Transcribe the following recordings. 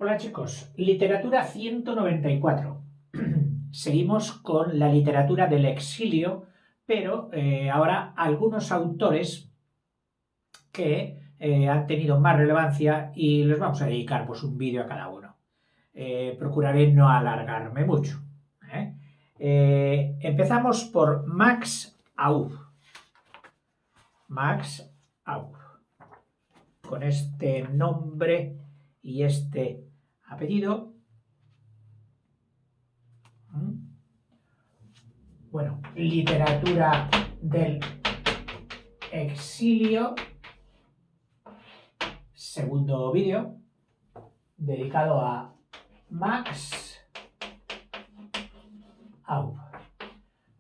Hola chicos, literatura 194. Seguimos con la literatura del exilio, pero ahora algunos autores que han tenido más relevancia y les vamos a dedicar pues, un vídeo a cada uno. Procuraré no alargarme mucho. ¿eh? Empezamos por Max Aub. Max Aub. Con este nombre y este apellido. Bueno, literatura del exilio, segundo vídeo, dedicado a Max Aub.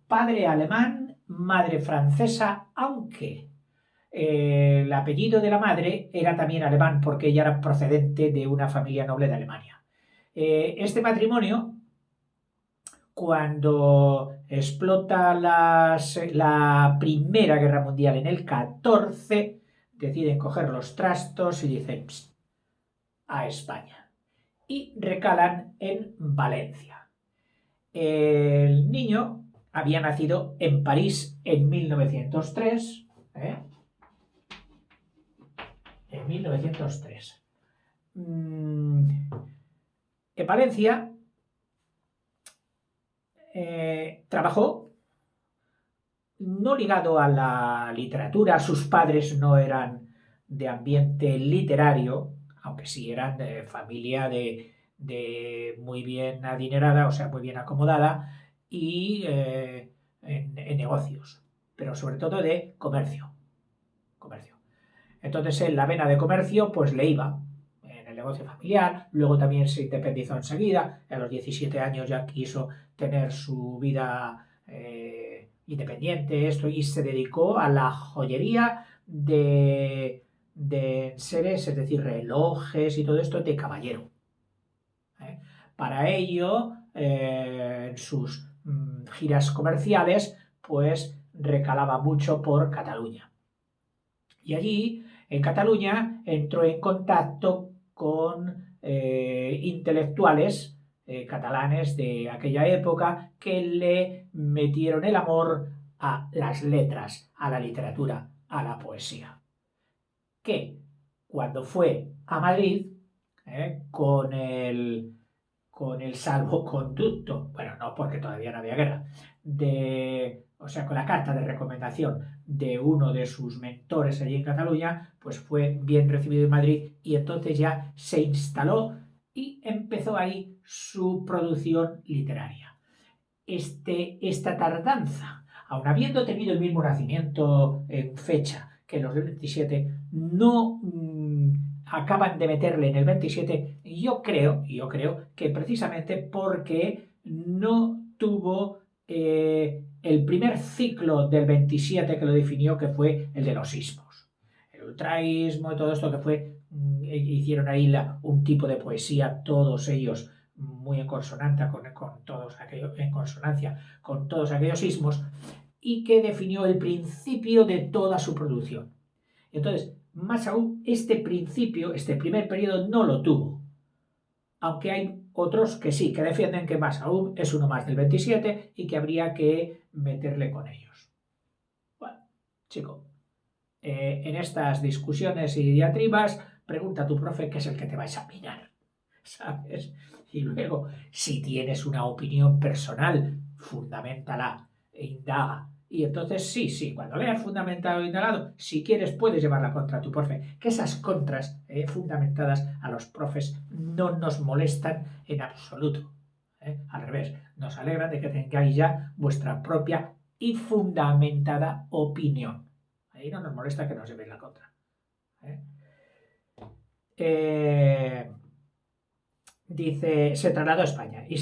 Padre alemán, madre francesa, aunque el apellido de la madre era también alemán porque ella era procedente de una familia noble de Alemania. Este matrimonio, cuando explota la Primera Guerra Mundial en el 14, deciden coger los trastos y dicen "Psst", a España. Y recalan en Valencia. El niño había nacido en París en 1903. En 1903. En Valencia trabajó no ligado a la literatura, sus padres no eran de ambiente literario, aunque sí eran de familia de muy bien adinerada, o sea, muy bien acomodada, y en negocios, pero sobre todo de comercio. Comercio. Entonces, en la vena de comercio, pues le iba en el negocio familiar, luego también se independizó enseguida, a los 17 años ya quiso tener su vida independiente, esto, y se dedicó a la joyería de seres, es decir, relojes y todo esto de caballero. Para ello, en sus giras comerciales, pues recalaba mucho por Cataluña. Y allí, en Cataluña, entró en contacto con intelectuales catalanes de aquella época que le metieron el amor a las letras, a la literatura, a la poesía. Que cuando fue a Madrid, con el salvoconducto, bueno, no porque todavía no había guerra, o sea, con la carta de recomendación de uno de sus mentores allí en Cataluña, pues fue bien recibido en Madrid y entonces ya se instaló y empezó ahí su producción literaria. Esta tardanza, aun habiendo tenido el mismo nacimiento en fecha que los del 27, no acaban de meterle en el 27, yo creo que precisamente porque no tuvo el primer ciclo del 27 que lo definió, que fue el de los ismos. El ultraísmo y todo esto que fue, hicieron ahí un tipo de poesía, todos ellos muy en consonancia con todos aquellos, en consonancia con todos aquellos ismos, y que definió el principio de toda su producción. Entonces, más aún, este principio, este primer periodo, no lo tuvo. Aunque hay otros que sí, que defienden que más aún es uno más del 27 y que habría que meterle con ellos. Bueno, chico, en estas discusiones y diatribas, pregunta a tu profe qué es el que te va a examinar, ¿sabes? Y luego, si tienes una opinión personal, fundamentala e indaga. Y entonces sí, cuando leas fundamentado e indagado, si quieres puedes llevarla contra tu profe. Que esas contras fundamentadas a los profes no nos molestan en absoluto. Al revés, nos alegra de que tengáis ya vuestra propia y fundamentada opinión. Ahí no nos molesta que nos llevéis la contra. Dice, se trasladó a España y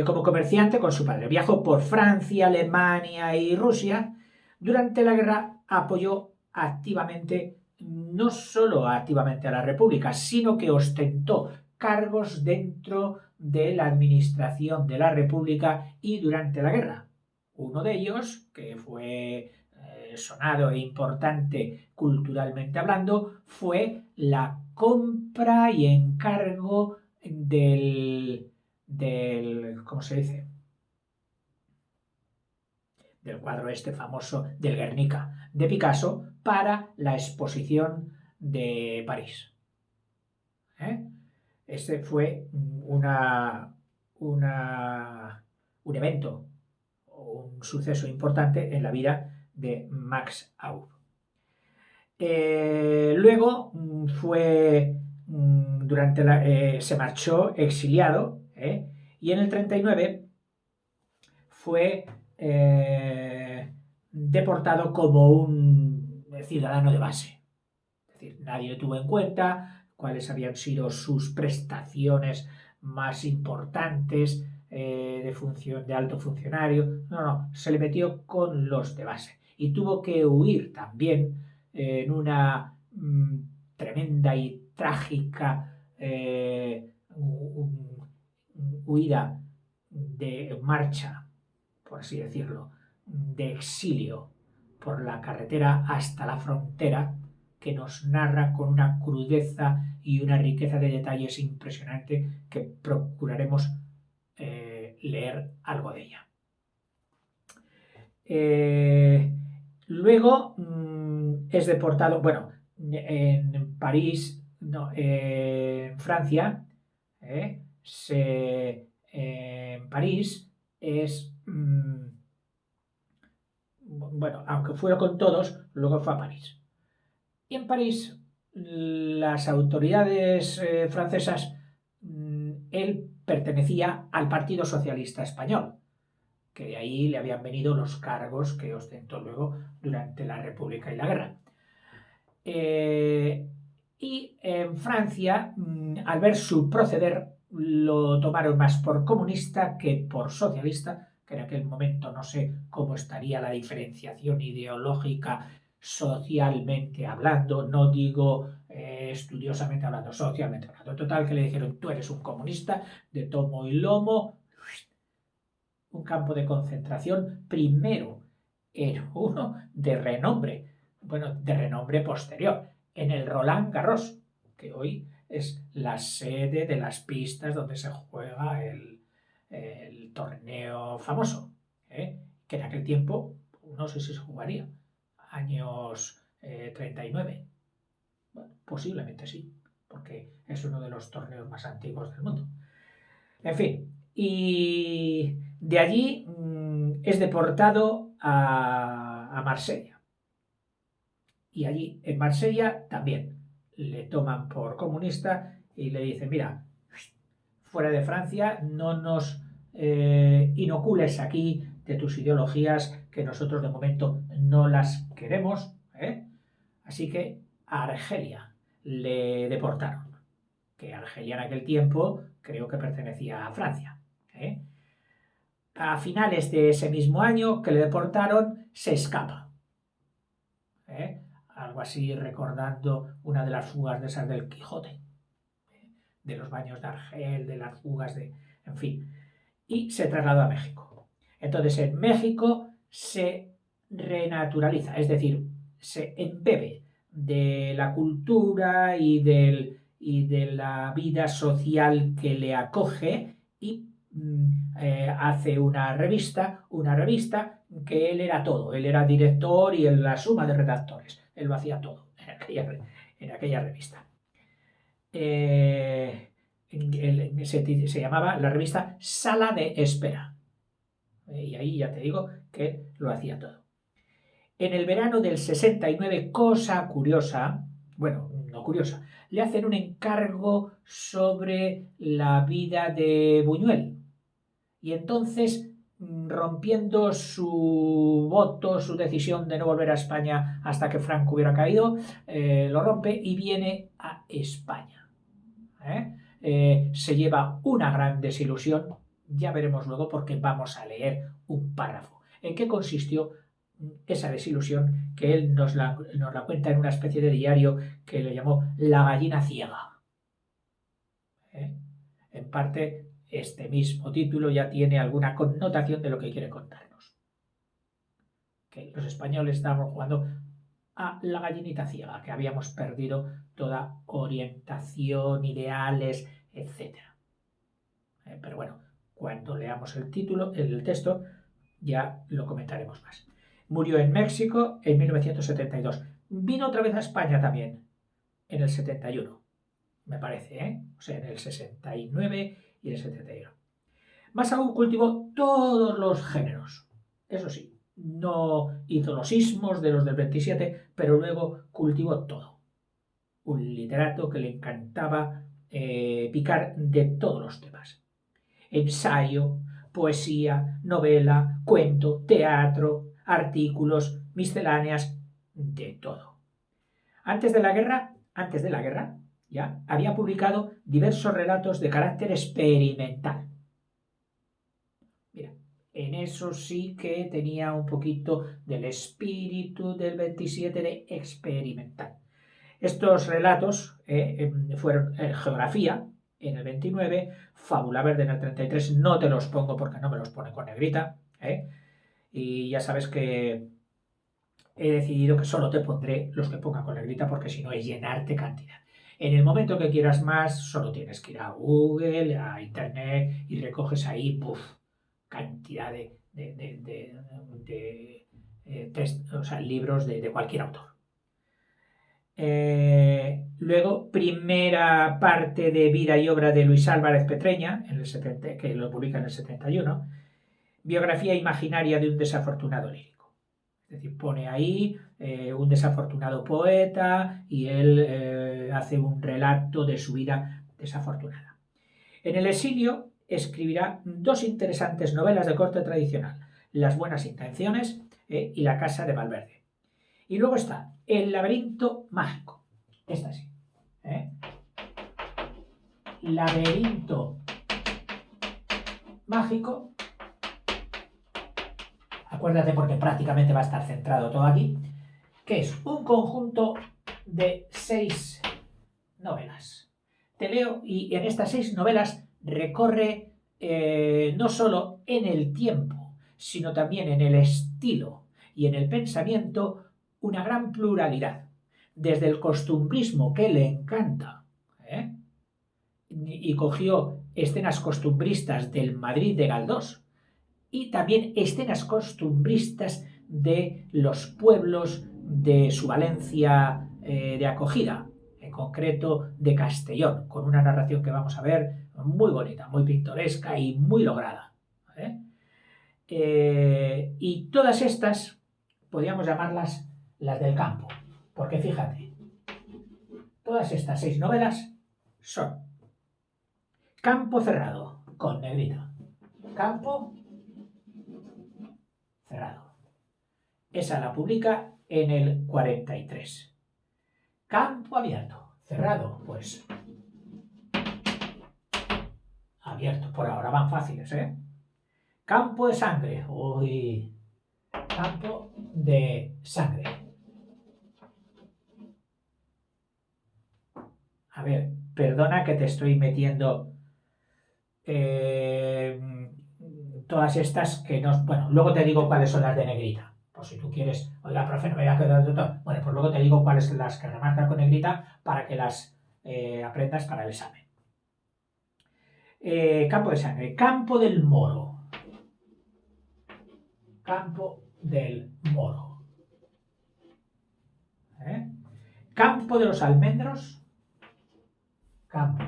como comerciante con su padre. Viajó por Francia, Alemania y Rusia. Durante la guerra apoyó activamente, no solo activamente a la República, sino que ostentó cargos dentro de la administración de la República y durante la guerra. Uno de ellos, que fue sonado e importante culturalmente hablando, fue la compra y encargo ¿cómo se dice? Del cuadro este famoso del Guernica de Picasso para la exposición de París. Este fue un evento, un suceso importante en la vida de Max Aub. Luego se marchó exiliado, y en el 39 fue deportado como un ciudadano de base. Es decir, nadie le tuvo en cuenta cuáles habían sido sus prestaciones más importantes de alto funcionario. No, se le metió con los de base. Y tuvo que huir también en una tremenda y trágica huida de marcha, por así decirlo, de exilio por la carretera hasta la frontera, que nos narra con una crudeza y una riqueza de detalles impresionante que procuraremos leer algo de ella. Luego es deportado, bueno, en París, no, en Francia, en París es, bueno, aunque fuera con todos, luego fue a París. Y en París, las autoridades francesas, él pertenecía al Partido Socialista Español, que de ahí le habían venido los cargos que ostentó luego durante la República y la Guerra. Y en Francia, al ver su proceder, lo tomaron más por comunista que por socialista, que en aquel momento no sé cómo estaría la diferenciación ideológica socialmente hablando, no digo estudiosamente hablando, socialmente hablando. Total, que le dijeron: tú eres un comunista de tomo y lomo. Un campo de concentración, primero en uno de renombre, bueno, de renombre posterior, en el Roland Garros, que hoy es la sede de las pistas donde se juega el torneo famoso, que en aquel tiempo no sé si se jugaría, años 39. Bueno, posiblemente sí, porque es uno de los torneos más antiguos del mundo. En fin, y de allí es deportado a Marsella. Y allí en Marsella también le toman por comunista y le dicen: mira, fuera de Francia, no nos inocules aquí de tus ideologías, que nosotros de momento no las queremos. Así que a Argelia le deportaron, que Argelia en aquel tiempo creo que pertenecía a Francia. A finales de ese mismo año que le deportaron, se escapa. Algo así recordando una de las fugas de esas del Quijote, de los baños de Argel, de las fugas de... en fin. Y se trasladó a México. Entonces en México se renaturaliza, es decir, se embebe de la cultura y de la vida social que le acoge, y hace una revista que él era todo. Él era director y la suma de redactores. Él lo hacía todo en aquella revista. Se llamaba la revista Sala de Espera. Y ahí ya te digo que lo hacía todo. En el verano del 69, cosa curiosa, bueno, no curiosa, le hacen un encargo sobre la vida de Buñuel. Y entonces, rompiendo su voto, su decisión de no volver a España hasta que Franco hubiera caído, lo rompe y viene a España. Se lleva una gran desilusión, ya veremos luego porque vamos a leer un párrafo. ¿En qué consistió esa desilusión? Que él nos la cuenta en una especie de diario que le llamó La gallina ciega. En parte, este mismo título ya tiene alguna connotación de lo que quiere contarnos. Que los españoles estábamos jugando a la gallinita ciega, que habíamos perdido toda orientación, ideales, etc. Pero bueno, cuando leamos el título, el texto, ya lo comentaremos más. Murió en México en 1972. Vino otra vez a España también, en el 71, me parece, O sea, en el 69 y el 71. Más aún cultivó todos los géneros. Eso sí, no hizo los ismos de los del 27, pero luego cultivó todo. Un literato que le encantaba picar de todos los temas. Ensayo, poesía, novela, cuento, teatro, artículos, misceláneas, de todo. Antes de la guerra, ya había publicado diversos relatos de carácter experimental. Mira, en eso sí que tenía un poquito del espíritu del 27 de experimental. Estos relatos fueron geografía en el 29, Fábula Verde en el 33, no te los pongo porque no me los pone con negrita, y ya sabes que he decidido que solo te pondré los que ponga con negrita porque si no es llenarte cantidad. En el momento que quieras más, solo tienes que ir a Google, a Internet y recoges ahí cantidad de libros de cualquier autor. Luego, primera parte de vida y obra de Luis Álvarez Petreña, en el 70, que lo publica en el 71, biografía imaginaria de un desafortunado lírico. Es decir, pone ahí un desafortunado poeta y él hace un relato de su vida desafortunada. En el exilio escribirá dos interesantes novelas de corte tradicional, Las buenas intenciones y La casa de Valverde. Y luego está El laberinto mágico. Esta sí. Laberinto mágico. Acuérdate porque prácticamente va a estar centrado todo aquí. Que es un conjunto de 6 novelas. Te leo y en estas 6 novelas recorre no solo en el tiempo, sino también en el estilo y en el pensamiento una gran pluralidad, desde el costumbrismo que le encanta, y cogió escenas costumbristas del Madrid de Galdós y también escenas costumbristas de los pueblos de su Valencia de acogida, en concreto de Castellón, con una narración que vamos a ver muy bonita, muy pintoresca y muy lograda. Y todas estas podríamos llamarlas las del campo, porque fíjate, todas estas 6 novelas son campo cerrado, con negrita, campo cerrado. Esa la publica en el 43. Campo abierto, cerrado, pues abierto, por ahora van fáciles, Campo de sangre, uy, campo de sangre. A ver, perdona que te estoy metiendo todas estas que no... Bueno, luego te digo cuáles son las de negrita. Por si tú quieres, oiga, profe, no me voy a quedar de todo. Bueno, pues luego te digo cuáles son las que remarcan con negrita para que las aprendas para el examen. Campo de sangre. Campo del Moro. Campo del Moro. Campo de los almendros. Campo.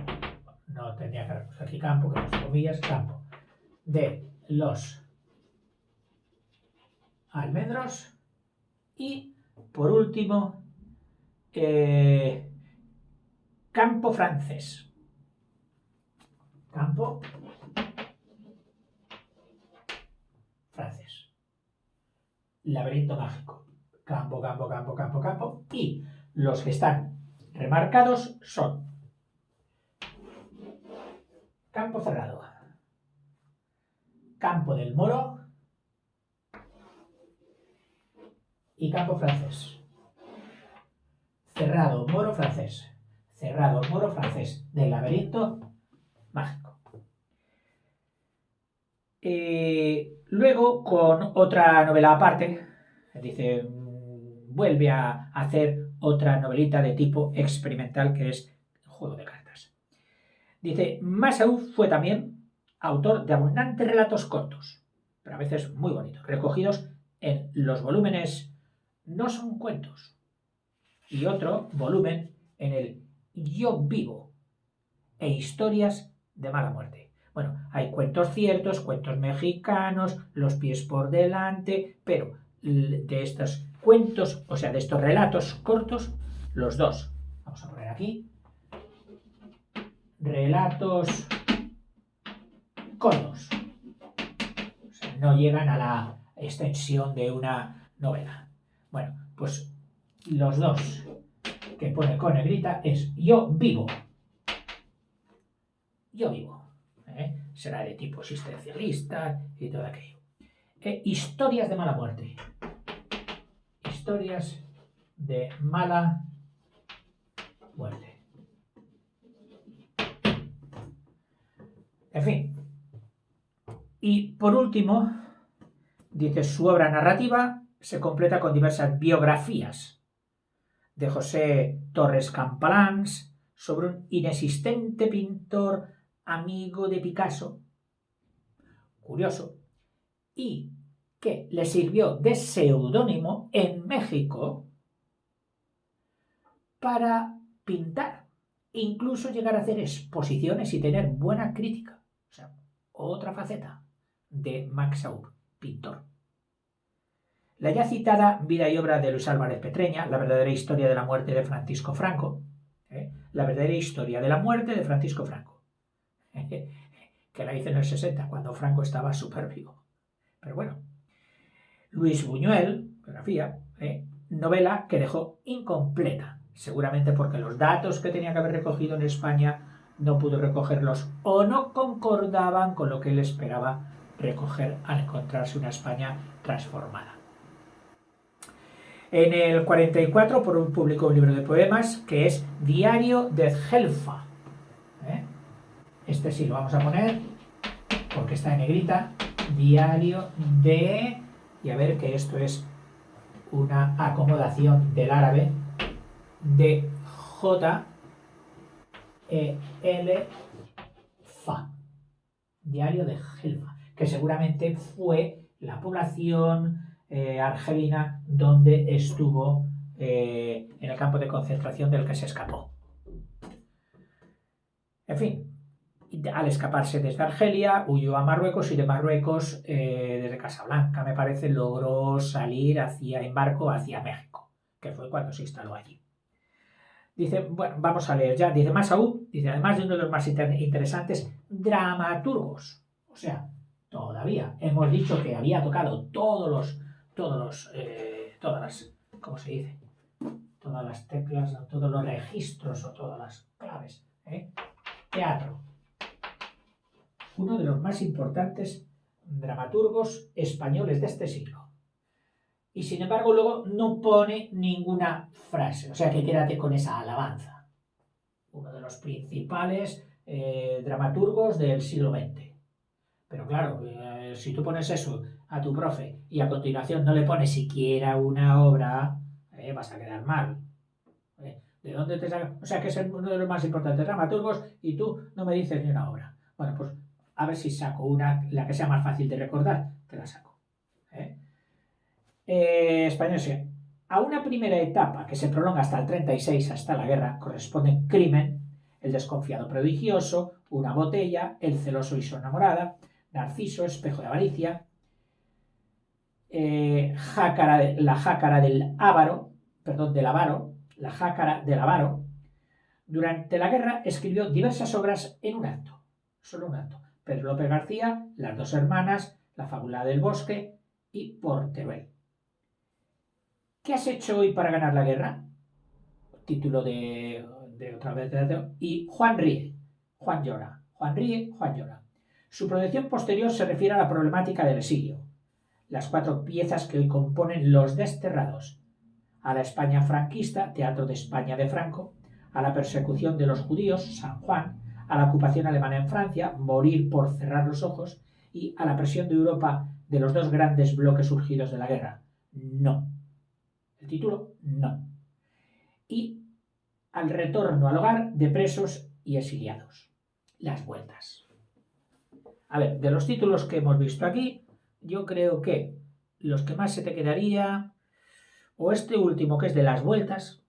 No tenía que haber puesto aquí campo, que no comillas, campo. De los almendros. Y, por último, campo francés. Campo francés. Laberinto mágico. Campo, campo, campo, campo, campo. Y los que están remarcados son campo cerrado, campo del Moro y campo francés. Cerrado, Moro, francés. Cerrado, Moro, francés. Del laberinto mágico. Luego, con otra novela aparte, dice, vuelve a hacer otra novelita de tipo experimental que es Juego de Cartas. Dice, más aún fue también autor de abundantes relatos cortos, pero a veces muy bonitos, recogidos en los volúmenes No son cuentos, y otro volumen en el Yo vivo e historias de mala muerte. Bueno, hay cuentos ciertos, cuentos mexicanos, Los pies por delante, pero de estos cuentos, o sea, de estos relatos cortos, los dos. Vamos a poner aquí. Relatos cortos. O sea, no llegan a la extensión de una novela. Bueno, pues los dos que pone con negrita es Yo vivo. Yo vivo. Será de tipo existencialista y todo aquello. Historias de mala muerte. Historias de mala muerte. En fin. Y por último, dice, su obra narrativa se completa con diversas biografías de José Torres Campalans sobre un inexistente pintor amigo de Picasso, curioso, y que le sirvió de seudónimo en México para pintar, incluso llegar a hacer exposiciones y tener buena crítica. O sea, otra faceta de Max Aub, pintor. La ya citada vida y obra de Luis Álvarez Petreña, la verdadera historia de la muerte de Francisco Franco, la verdadera historia de la muerte de Francisco Franco, que la hice en el 60, cuando Franco estaba súper vivo. Pero bueno, Luis Buñuel, biografía, novela que dejó incompleta, seguramente porque los datos que tenía que haber recogido en España no pudo recogerlos o no concordaban con lo que él esperaba recoger al encontrarse una España transformada. En el 44 publicó un libro de poemas que es Diario de Gelfa. Este sí lo vamos a poner porque está en negrita. Diario de... Y a ver que esto es una acomodación del árabe de J L Fa. Diario de Gelfa, que seguramente fue la población argelina donde estuvo en el campo de concentración del que se escapó. En fin, al escaparse desde Argelia, huyó a Marruecos y de Marruecos, desde Casablanca, me parece, logró salir en barco hacia México, que fue cuando se instaló allí. Dice, bueno, vamos a leer ya, dice Masaú, dice, además de uno de los más interesantes dramaturgos, o sea, todavía hemos dicho que había tocado todas las, ¿cómo se dice? Todas las teclas, ¿no? Todos los registros o todas las claves. Teatro. Uno de los más importantes dramaturgos españoles de este siglo. Y sin embargo luego no pone ninguna frase, o sea que quédate con esa alabanza. Uno de los principales dramaturgos del siglo XX. Pero claro, si tú pones eso a tu profe y a continuación no le pones siquiera una obra, vas a quedar mal. ¿De dónde te sacas? O sea, que es uno de los más importantes dramaturgos y tú no me dices ni una obra. Bueno, pues a ver si saco una, la que sea más fácil de recordar, te la saco. Español, sí. A una primera etapa que se prolonga hasta el 36, hasta la guerra, corresponden Crimen, El desconfiado prodigioso, Una botella, El celoso y su enamorada, Narciso, Espejo de avaricia, la jácara del avaro, la jácara del avaro. Durante la guerra escribió diversas obras en un acto, solo un acto. Pedro López García, Las dos hermanas, La fábula del bosque y Por Teruel. ¿Qué has hecho hoy para ganar la guerra? Título de otra vez de teatro. Y Juan ríe, Juan llora. Juan ríe, Juan llora. Su producción posterior se refiere a la problemática del exilio. Las 4 piezas que hoy componen Los desterrados. A la España franquista, Teatro de España de Franco. A la persecución de los judíos, San Juan. A la ocupación alemana en Francia, Morir por cerrar los ojos. Y a la presión de Europa de los 2 grandes bloques surgidos de la guerra. No. El título, no. Y al retorno al hogar de presos y exiliados. Las vueltas. A ver, de los títulos que hemos visto aquí, yo creo que los que más se te quedaría, o este último que es de las vueltas,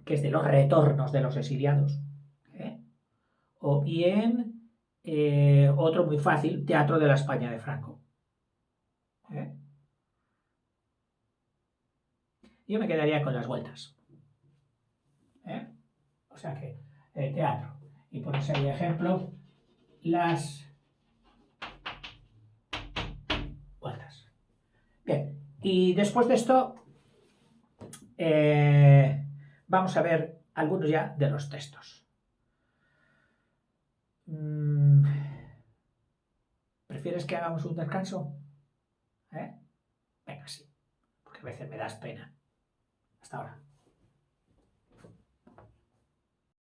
que es de los retornos de los exiliados, ¿eh? O bien otro muy fácil, Teatro de la España de Franco. ¿Eh? Yo me quedaría con las vueltas. ¿Eh? O sea que, teatro. Y por ese ejemplo, las vueltas. Bien, y después de esto, vamos a ver algunos ya de los textos. ¿Prefieres que hagamos un descanso? ¿Eh? Venga, sí, porque a veces me das pena. Hasta ahora.